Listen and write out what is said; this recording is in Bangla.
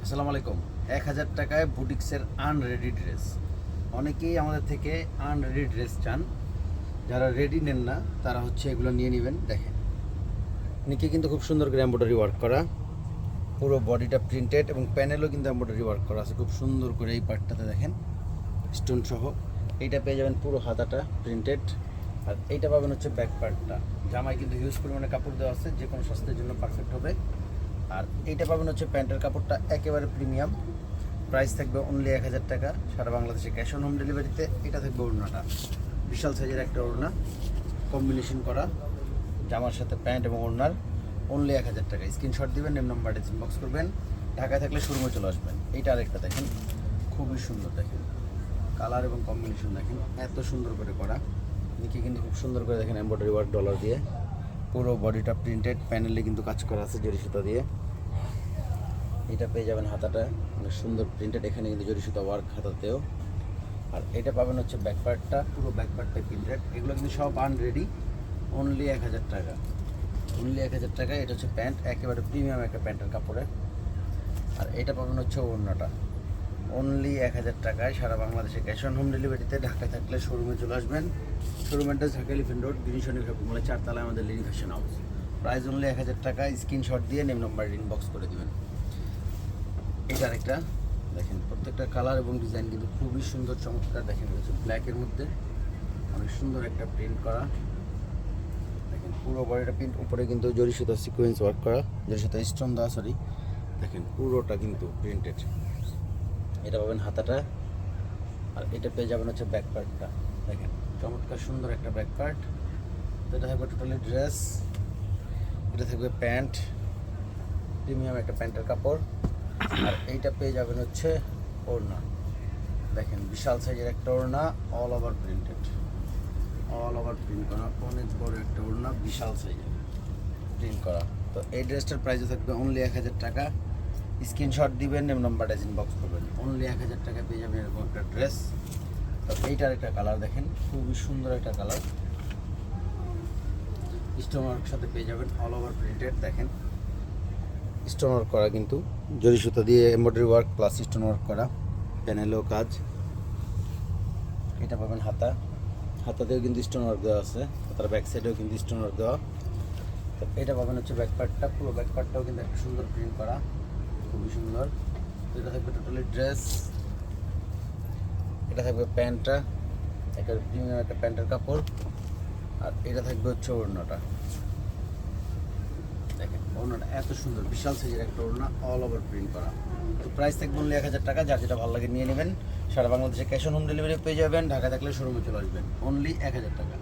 আসসালামু আলাইকুম। 1000 টাকায় বুটিক্সের আনরেডি ড্রেস। অনেকেই আমাদের থেকে আনরেডি ড্রেস চান, যারা রেডি নেন না তারা হচ্ছে এগুলো নিয়ে নেবেন। দেখেন নিচে কিন্তু খুব সুন্দর করে এমব্রয়ডারি ওয়ার্ক করা, পুরো বডিটা প্রিন্টেড এবং প্যানেলও কিন্তু এমব্রয়ডারি ওয়ার্ক করা আছে খুব সুন্দর করে। এই পার্টটাতে দেখেন স্টোন সহ। এইটা পেয়ে যাবেন পুরো হাতাটা প্রিন্টেড, আর এইটা পাবেন হচ্ছে ব্যাক পার্টটা। জামায় কিন্তু হিউজ পরিমাণে কাপড় দেওয়া আছে, যে কোনো স্বাস্থ্যের জন্য পারফেক্ট হবে। আর এইটা পাবেন হচ্ছে প্যান্টের কাপড়টা একেবারে প্রিমিয়াম। প্রাইস থাকবে অনলি 1000 টাকা, সারা বাংলাদেশে ক্যাশ অন হোম ডেলিভারিতে। এটা থাকবে ওড়নাটা, বিশাল সাইজের একটা ওড়না কম্বিনেশন করা, জামার সাথে প্যান্ট এবং ওড়নার। অনলি 1000 টাকা। স্ক্রিনশট দিবেন, নেম নাম্বারটা ইনবক্স করবেন। ঢাকায় থাকলে শোরুমে চলে আসবেন। এইটা আরেকটা দেখেন, খুবই সুন্দর। দেখেন কালার এবং কম্বিনেশন দেখেন, এত সুন্দর করে করা। নিচে কিন্তু খুব সুন্দর করে দেখেন এমব্রয়ডারি ওয়ার্ক ডলার দিয়ে, পুরো বডিটা প্রিন্টেড, প্যানেলে কিন্তু কাজ করা আছে জরি সুতা দিয়ে। এটা পেয়ে যাবেন হাতাটা অনেক সুন্দর প্রিন্টেড, এখানে কিন্তু জরি সুতা ওয়ার্ক হাতাতেও। আর এটা পাবেন হচ্ছে ব্যাক পার্টটা, পুরো ব্যাক পার্টটা প্রিন্টেড। এগুলো কিন্তু সব আনরেডি। অনলি 1000 টাকা, অনলি 1000 টাকা। এটা হচ্ছে প্যান্ট, একেবারে প্রিমিয়াম একটা প্যান্টের কাপড়ে। আর এটা পাবেন হচ্ছে ওড়নাটা, অনলি 1000 টাকায় সারা বাংলাদেশে ক্যাশ অন হোম ডেলিভারিতে। ঢাকায় থাকলে শোরুমে চলে আসবেন। শোরুমের অ্যাড্রেস ঢাকা এলিফ্যান্ট রোড, গিরিশনি শপিং 4 আমাদের লিডি ফ্যাশন হাউস। প্রাইস অনলি 1000 টাকা। স্ক্রিনশট দিয়ে নেম নাম্বার ইনবক্স করে দেবেন। এটা আরেকটা দেখেন, প্রত্যেকটা কালার এবং ডিজাইন কিন্তু খুবই সুন্দর চমৎকার। দেখেন হচ্ছে ব্ল্যাকের মধ্যে অনেক সুন্দর একটা প্রিন্ট করা। দেখেন পুরো বডিটা প্রিন্ট, উপরে কিন্তু জরি সুতা সিকোয়েন্স ওয়ার্ক করা, জরি সুতা স্টোন দেওয়া, সরি। দেখেন পুরোটা কিন্তু প্রিন্টেড। এটা পাবেন হাতাটা, আর এটা পেয়ে যাবেন হচ্ছে ব্যাক পার্টটা। দেখেন চমৎকার সুন্দর একটা ব্যাক পার্ট। তো এটা থাকবে টোটালি ড্রেস, এটা থাকবে প্যান্ট, প্রিমিয়াম একটা প্যান্টের কাপড়। আর এইটা পেয়ে যাবেন হচ্ছে ওড়না। দেখেন বিশাল সাইজের একটা ওড়না, all over printed, all over print করা, অনেক বড় একটা ওড়না, বিশাল সাইজের প্রিন্ট করা। তো এই ড্রেসটার প্রাইসও থাকবে অনলি 1000 টাকা। স্ক্রিনশট দিবেন, নেম নাম্বারটা ইনবক্স করবেন। অনলি 1000 টাকা পেয়ে যাবেন এরকম একটা ড্রেস। তো এইটার একটা কালার দেখেন, খুবই সুন্দর একটা কালার, স্টোন ওয়ার্ক সাথে পেয়ে যাবেন, অল ওভার প্রিন্টেড। দেখেন স্টোন ওয়ার্ক করা, কিন্তু জরি সুতা দিয়ে embroidery work plus stone work করা, প্যানেলেও কাজ। এটা পাবেন হাতা, হাতাতেও কিন্তু স্টোন ওয়ার্ক দেওয়া আছে, তার ব্যাক সাইডেও কিন্তু স্টোন ওয়ার্ক দেওয়া। তো এটা পাবেন হচ্ছে ব্যাক পার্টটা, পুরো ব্যাক পার্টটাও কিন্তু একটা সুন্দর প্রিন্ট করা, খুবই সুন্দর। তো এটা থাকবে টোটালি ড্রেস, এটা থাকবে প্যান্টটা, একটা প্রিমিয়াম একটা প্যান্টের কাপড়। আর এটা থাকবে হচ্ছে ওড়নাটা। দেখেন ওড়নাটা এত সুন্দর, বিশাল সাইজের একটা ওড়না, অল ওভার প্রিন্ট করা। তো প্রাইস থাকবে অনলি 1000 টাকা। যার যেটা ভালো লাগে নিয়ে নেবেন। সারা বাংলাদেশে ক্যাশ অন হোম ডেলিভারি পেয়ে যাবেন। ঢাকা থাকলে শোরুমে চলে আসবেন। অনলি 1000 টাকা।